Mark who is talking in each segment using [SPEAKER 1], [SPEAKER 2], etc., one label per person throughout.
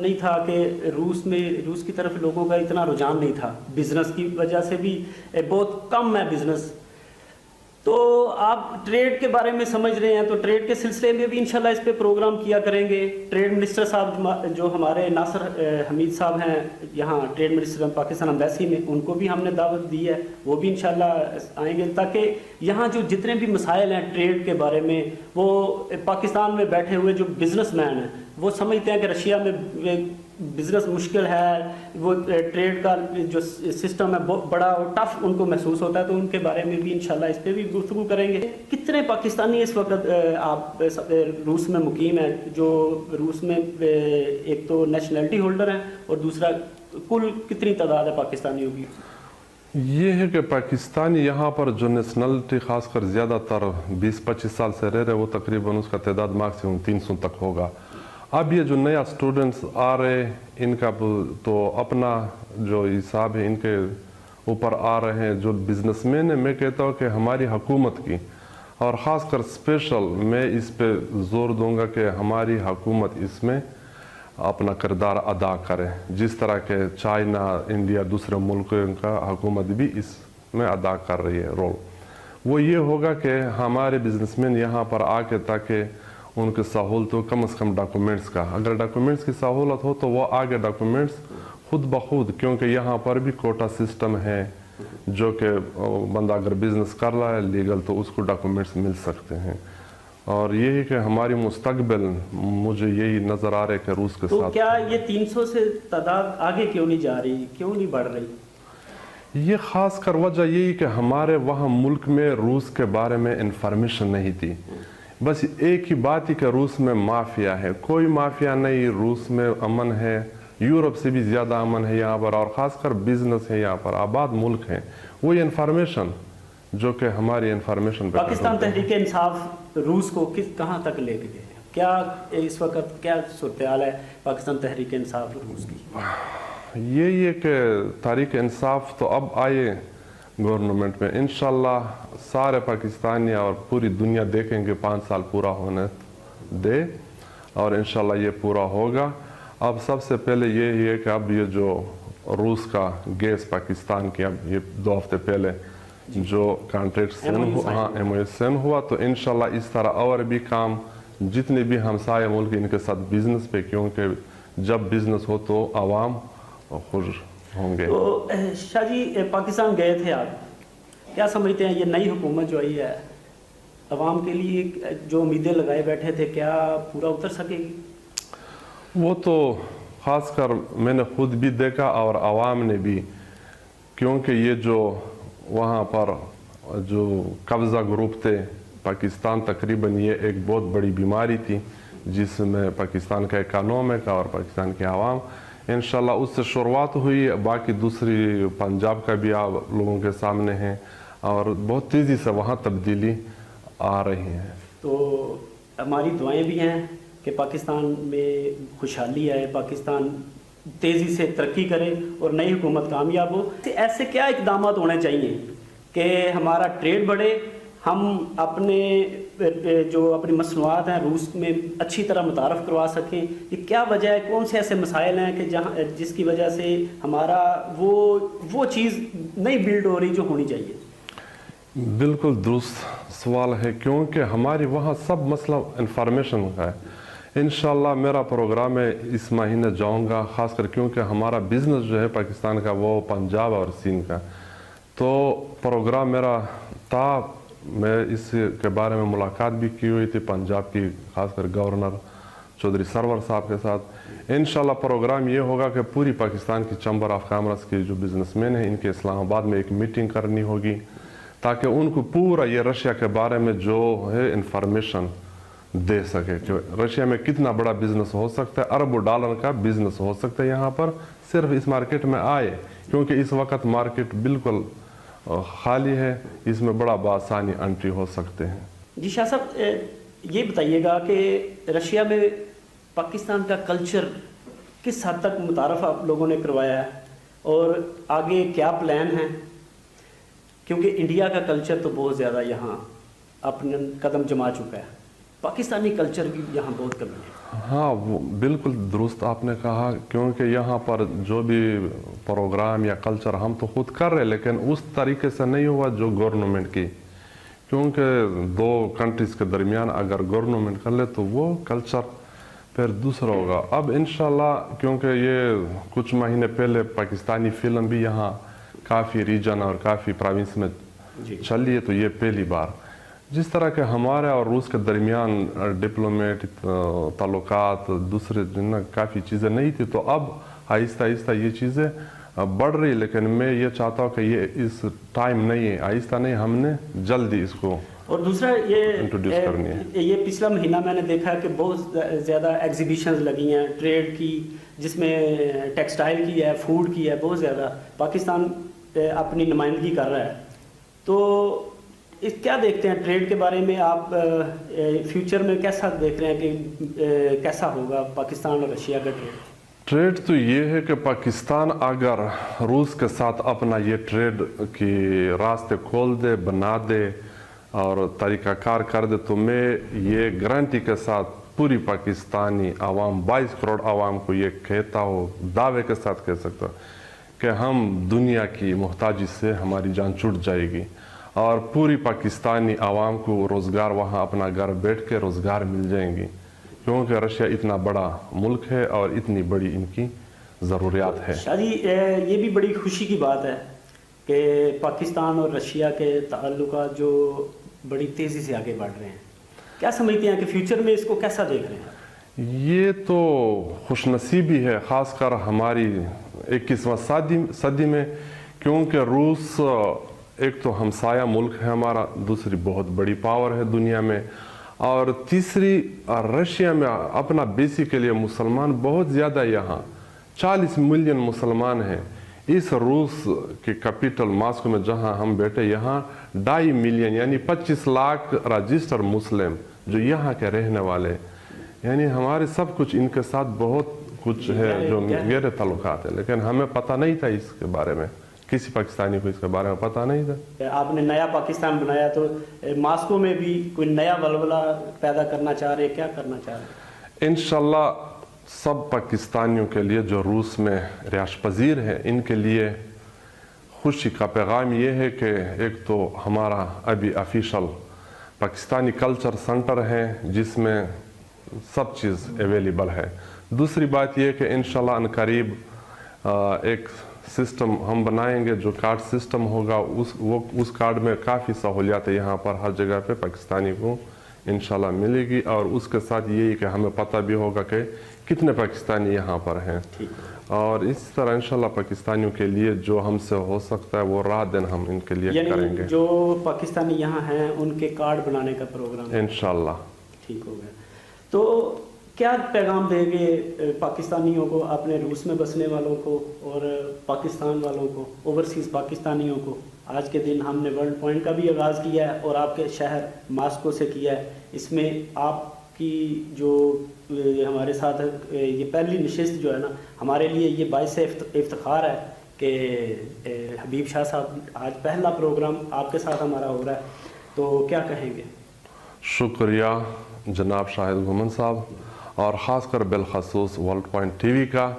[SPEAKER 1] نہیں تھا کہ روس کی طرف لوگوں کا اتنا رجحان نہیں تھا، بزنس کی وجہ سے بھی بہت کم ہے بزنس. تو آپ ٹریڈ کے بارے میں سمجھ رہے ہیں، تو ٹریڈ کے سلسلے میں بھی انشاءاللہ اس پہ پروگرام کیا کریں گے. ٹریڈ منسٹر صاحب جو ہمارے ناصر حمید صاحب ہیں یہاں ٹریڈ منسٹر پاکستان امبیسی میں، ان کو بھی ہم نے دعوت دی ہے، وہ بھی انشاءاللہ آئیں گے، تاکہ یہاں جو جتنے بھی مسائل ہیں ٹریڈ کے بارے میں، وہ پاکستان میں بیٹھے ہوئے جو بزنس مین ہیں وہ سمجھتے ہیں کہ رشیا میں بزنس مشکل ہے، وہ ٹریڈ کا جو سسٹم ہے بڑا ٹف ان کو محسوس ہوتا ہے، تو ان کے بارے میں بھی انشاءاللہ اس پہ بھی گفتگو کریں گے. کتنے پاکستانی اس وقت آپ روس میں مقیم ہیں، جو روس میں ایک تو نیشنلٹی ہولڈر ہیں اور دوسرا کل کتنی تعداد ہے پاکستانیوں کی؟
[SPEAKER 2] یہ ہے کہ پاکستانی یہاں پر جو نیشنلٹی خاص کر زیادہ تر 20-25 سال سے رہ رہے، وہ تقریباً اس کا تعداد میکسیمم 300 تک ہوگا. اب یہ جو نیا اسٹوڈنٹس آ رہے ان کا تو اپنا جو حساب ہے ان کے اوپر آ رہے ہیں. جو بزنس مین ہے، میں کہتا ہوں کہ ہماری حکومت کی، اور خاص کر اسپیشل میں اس پہ زور دوں گا کہ ہماری حکومت اس میں اپنا کردار ادا کرے، جس طرح کہ چائنا، انڈیا، دوسرے ملکوں کا حکومت بھی اس میں ادا کر رہی ہے رول. وہ یہ ہوگا کہ ہمارے بزنس مین یہاں پر آ کے تاکہ ان کی سہولت ہو، کم از کم ڈاکومنٹس کا، اگر ڈاکومنٹس کی سہولت ہو تو وہ آگے ڈاکومنٹس خود بخود، کیونکہ یہاں پر بھی کوٹا سسٹم ہے جو کہ بندہ اگر بزنس کر رہا ہے لیگل تو اس کو ڈاکومنٹس مل سکتے ہیں. اور یہی کہ ہماری مستقبل مجھے یہی نظر آ رہا ہے کہ روس کے
[SPEAKER 1] تو
[SPEAKER 2] ساتھ.
[SPEAKER 1] کیا یہ 300 سے تعداد آگے کیوں نہیں جا رہی، کیوں نہیں بڑھ رہی؟
[SPEAKER 2] یہ خاص کر وجہ یہی کہ ہمارے وہاں ملک میں روس کے بارے میں انفارمیشن نہیں تھی. بس ایک ہی بات ہی کہ روس میں مافیا ہے، کوئی مافیا نہیں. روس میں امن ہے، یورپ سے بھی زیادہ امن ہے یہاں پر، اور خاص کر بزنس ہے یہاں پر، آباد ملک ہے. وہی انفارمیشن جو کہ ہماری انفارمیشن پہ
[SPEAKER 1] پاکستان تحریک انصاف روس کو کہاں تک لے کے گئے؟ کیا اس وقت کیا صورتحال ہے پاکستان تحریک انصاف روس کی؟
[SPEAKER 2] یہ کہ تحریک انصاف تو اب آئے گورنمنٹ میں، انشاءاللہ سارے پاکستانی اور پوری دنیا دیکھیں گے 5 سال پورا ہونے دے، اور انشاءاللہ یہ پورا ہوگا. اب سب سے پہلے یہ ہے کہ اب یہ جو روس کا گیس پاکستان کی، اب یہ 2 ہفتے پہلے جو کانٹریکٹ سین ہوا، تو انشاءاللہ اس طرح اور بھی کام جتنے بھی ہمسائے ملک ان کے ساتھ بزنس پہ، کیونکہ جب بزنس ہو تو عوام خوش ہوں گے.
[SPEAKER 1] تو شاہ جی پاکستان گئے تھے آپ، کیا سمجھتے ہیں یہ نئی حکومت جو آئی ہے عوام کے لیے جو امیدیں لگائے بیٹھے تھے کیا پورا اتر سکے گی؟
[SPEAKER 2] وہ تو خاص کر میں نے خود بھی دیکھا اور عوام نے بھی، کیونکہ یہ جو وہاں پر جو قبضہ گروپ تھے پاکستان، تقریباً یہ ایک بہت بڑی بیماری تھی جس میں پاکستان کا اکانومی کا اور پاکستان کے عوام، انشاءاللہ اس سے شروعات ہوئی. باقی دوسری پنجاب کا بھی لوگوں کے سامنے ہے، اور بہت تیزی سے وہاں تبدیلی آ رہی ہے.
[SPEAKER 1] تو ہماری دعائیں بھی ہیں کہ پاکستان میں خوشحالی آئے، پاکستان تیزی سے ترقی کرے اور نئی حکومت کامیاب ہو. ایسے کیا اقدامات ہونے چاہیے کہ ہمارا ٹریڈ بڑھے، ہم اپنے جو اپنی مصنوعات ہیں روس میں اچھی طرح متعارف کروا سکیں؟ یہ کیا وجہ ہے، کون سے ایسے مسائل ہیں کہ جس کی وجہ سے ہمارا وہ چیز نہیں بلڈ ہو رہی جو ہونی چاہیے؟
[SPEAKER 2] بالکل درست سوال ہے، کیونکہ ہماری وہاں سب مسئلہ انفارمیشن کا ہے. انشاءاللہ میرا پروگرام میں اس مہینے جاؤں گا، خاص کر کیونکہ ہمارا بزنس جو ہے پاکستان کا وہ پنجاب اور سندھ کا، تو پروگرام میرا تھا. میں اس کے بارے میں ملاقات بھی کی ہوئی تھی پنجاب کی خاص کر گورنر چودھری سرور صاحب کے ساتھ. انشاءاللہ پروگرام یہ ہوگا کہ پوری پاکستان کی چیمبر آف کامرس کی جو بزنس مین ہیں ان کے اسلام آباد میں ایک میٹنگ کرنی ہوگی، تاکہ ان کو پورا یہ رشیا کے بارے میں جو ہے انفارمیشن دے سکے کہ رشیا میں کتنا بڑا بزنس ہو سکتا ہے، اربوں ڈالر کا بزنس ہو سکتا ہے یہاں پر صرف اس مارکیٹ میں آئے، کیونکہ اس وقت مارکیٹ بالکل خالی ہے، اس میں بڑا بآسانی انٹری ہو سکتے ہیں.
[SPEAKER 1] جی شاہ صاحب یہ بتائیے گا کہ رشیا میں پاکستان کا کلچر کس حد تک متعارف آپ لوگوں نے کروایا ہے اور آگے کیا پلان ہیں؟ کیونکہ انڈیا کا کلچر تو بہت زیادہ یہاں اپنے قدم جما چکا ہے، پاکستانی کلچر کی یہاں بہت کمی ہے.
[SPEAKER 2] ہاں وہ بالکل درست آپ نے کہا, کیونکہ یہاں پر جو بھی پروگرام یا کلچر ہم تو خود کر رہے لیکن اس طریقے سے نہیں ہوا جو گورنمنٹ کی, کیونکہ دو کنٹریز کے درمیان اگر گورنمنٹ کر لے تو وہ کلچر پھر دوسرا ہوگا. اب انشاءاللہ کیونکہ یہ کچھ مہینے پہلے پاکستانی فلم بھی یہاں کافی ریجن اور کافی پروونس میں چلی ہے, تو یہ پہلی بار جس طرح کہ ہمارے اور روس کے درمیان ڈپلومیٹ تعلقات دوسرے کافی چیزیں نہیں تھی, تو اب آہستہ آہستہ یہ چیزیں بڑھ رہی, لیکن میں یہ چاہتا ہوں کہ یہ اس ٹائم نہیں ہے, آہستہ نہیں, ہم نے جلدی اس کو
[SPEAKER 1] اور دوسرا
[SPEAKER 2] انٹروڈیوس کرنی ہے.
[SPEAKER 1] یہ پچھلا مہینہ میں نے دیکھا کہ بہت زیادہ ایگزیبیشنز لگی ہیں ٹریڈ کی, جس میں ٹیکسٹائل کی ہے, فوڈ کی ہے, بہت زیادہ پاکستان اپنی نمائندگی کر رہا ہے. تو کیا دیکھتے ہیں ٹریڈ کے بارے میں آپ, فیوچر میں کیسا دیکھ رہے ہیں کہ کیسا ہوگا پاکستان اور رشیا کا ٹریڈ؟
[SPEAKER 2] ٹریڈ تو یہ ہے کہ پاکستان اگر روس کے ساتھ اپنا یہ ٹریڈ کی راستے کھول دے, بنا دے اور طریقہ کار کر دے, تو میں یہ گارنٹی کے ساتھ پوری پاکستانی عوام 22 کروڑ عوام کو یہ کہتا ہوں, دعوے کے ساتھ کہہ سکتا کہ ہم دنیا کی محتاجی سے ہماری جان چھوٹ جائے گی اور پوری پاکستانی عوام کو روزگار, وہاں اپنا گھر بیٹھ کے روزگار مل جائیں گی, کیونکہ رشیا اتنا بڑا ملک ہے اور اتنی بڑی ان کی ضروریات ہے.
[SPEAKER 1] شاہ جی یہ بھی بڑی خوشی کی بات ہے کہ پاکستان اور رشیا کے تعلقات جو بڑی تیزی سے آگے بڑھ رہے ہیں. کیا سمجھتے ہیں کہ فیوچر میں اس کو کیسا دیکھ رہے ہیں؟
[SPEAKER 2] یہ تو خوش نصیبی ہے خاص کر ہماری 21ویں صدی میں, کیونکہ روس ایک تو ہمسایہ ملک ہے ہمارا, دوسری بہت بڑی پاور ہے دنیا میں, اور تیسری رشیا میں اپنا بیسی کے لیے مسلمان بہت زیادہ, یہاں 40 ملین مسلمان ہیں. اس روس کے کیپٹل ماسکو میں جہاں ہم بیٹھے, یہاں 2.5 ملین یعنی 25 لاکھ رجسٹر مسلم جو یہاں کے رہنے والے, یعنی ہمارے سب کچھ ان کے ساتھ بہت کچھ ہے جو گہرے تعلقات ہیں, لیکن ہمیں پتہ نہیں تھا اس کے بارے میں, کسی پاکستانی کو اس کے بارے میں پتہ نہیں تھا.
[SPEAKER 1] آپ نے نیا پاکستان بنایا تو ماسکو میں بھی کوئی نیا ولولہ پیدا کرنا چاہ رہے, کیا کرنا چاہ رہے؟
[SPEAKER 2] انشاءاللہ سب پاکستانیوں کے لیے جو روس میں رہائش پذیر ہیں, ان کے لیے خوشی کا پیغام یہ ہے کہ ایک تو ہمارا ابھی آفیشل پاکستانی کلچر سنٹر ہے جس میں سب چیز اویلیبل ہے. دوسری بات یہ کہ انشاءاللہ عنقریب ایک سسٹم ہم بنائیں گے جو کارڈ سسٹم ہوگا, اس کارڈ میں کافی سہولیات یہاں پر ہر جگہ پہ پاکستانی کو انشاءاللہ ملے گی, اور اس کے ساتھ یہی کہ ہمیں پتہ بھی ہوگا کہ کتنے پاکستانی یہاں پر ہیں, اور اس طرح انشاءاللہ پاکستانیوں کے لیے جو ہم سے ہو سکتا ہے وہ رات دن ہم ان کے لیے کریں گے.
[SPEAKER 1] جو پاکستانی یہاں ہیں ان کے کارڈ بنانے کا پروگرام
[SPEAKER 2] انشاءاللہ
[SPEAKER 1] ٹھیک ہو گیا. تو کیا پیغام دیں گے پاکستانیوں کو, اپنے روس میں بسنے والوں کو اور پاکستان والوں کو, اوورسیز پاکستانیوں کو؟ آج کے دن ہم نے ورلڈ پوائنٹ کا بھی آغاز کیا ہے اور آپ کے شہر ماسکو سے کیا ہے. اس میں آپ کی جو ہمارے ساتھ یہ پہلی نشست جو ہے نا, ہمارے لیے یہ باعث افتخار ہے کہ حبیب شاہ صاحب آج پہلا پروگرام آپ کے ساتھ ہمارا ہو رہا ہے, تو کیا کہیں گے؟
[SPEAKER 2] شکریہ جناب شاہد گھومن صاحب, اور خاص کر بالخصوص ورلڈ پوائنٹ ٹی وی کا,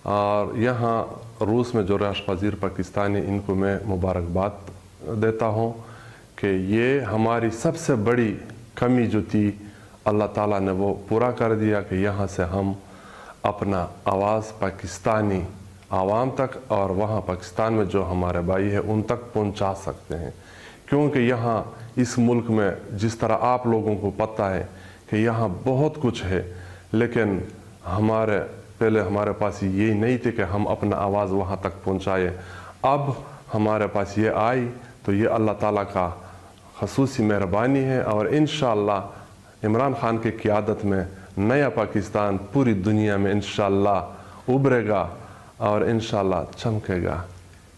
[SPEAKER 2] اور یہاں روس میں جو رہائش پذیر پاکستانی ان کو میں مبارکباد دیتا ہوں کہ یہ ہماری سب سے بڑی کمی جو تھی اللہ تعالیٰ نے وہ پورا کر دیا کہ یہاں سے ہم اپنا آواز پاکستانی عوام تک اور وہاں پاکستان میں جو ہمارے بھائی ہیں ان تک پہنچا سکتے ہیں. کیونکہ یہاں اس ملک میں جس طرح آپ لوگوں کو پتہ ہے کہ یہاں بہت کچھ ہے, لیکن پہلے ہمارے پاس یہ نہیں تھے کہ ہم اپنا آواز وہاں تک پہنچائے. اب ہمارے پاس یہ آئی تو یہ اللہ تعالیٰ کا خصوصی مہربانی ہے, اور انشاءاللہ عمران خان کی قیادت میں نیا پاکستان پوری دنیا میں انشاءاللہ ابھرے گا اور انشاءاللہ چمکے گا.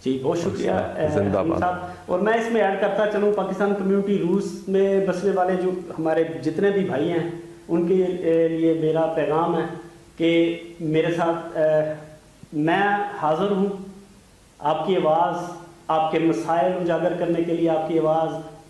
[SPEAKER 1] جی بہت شکریہ
[SPEAKER 2] زندہ باد.
[SPEAKER 1] اور میں اس میں ایڈ کرتا چلوں, پاکستان کمیونٹی روس میں بسنے والے جو ہمارے جتنے بھی بھائی ہیں ان کے لیے میرا پیغام ہے کہ میرے ساتھ میں حاضر ہوں آپ کی آواز, آپ کے مسائل اجاگر کرنے کے لیے, آپ کی آواز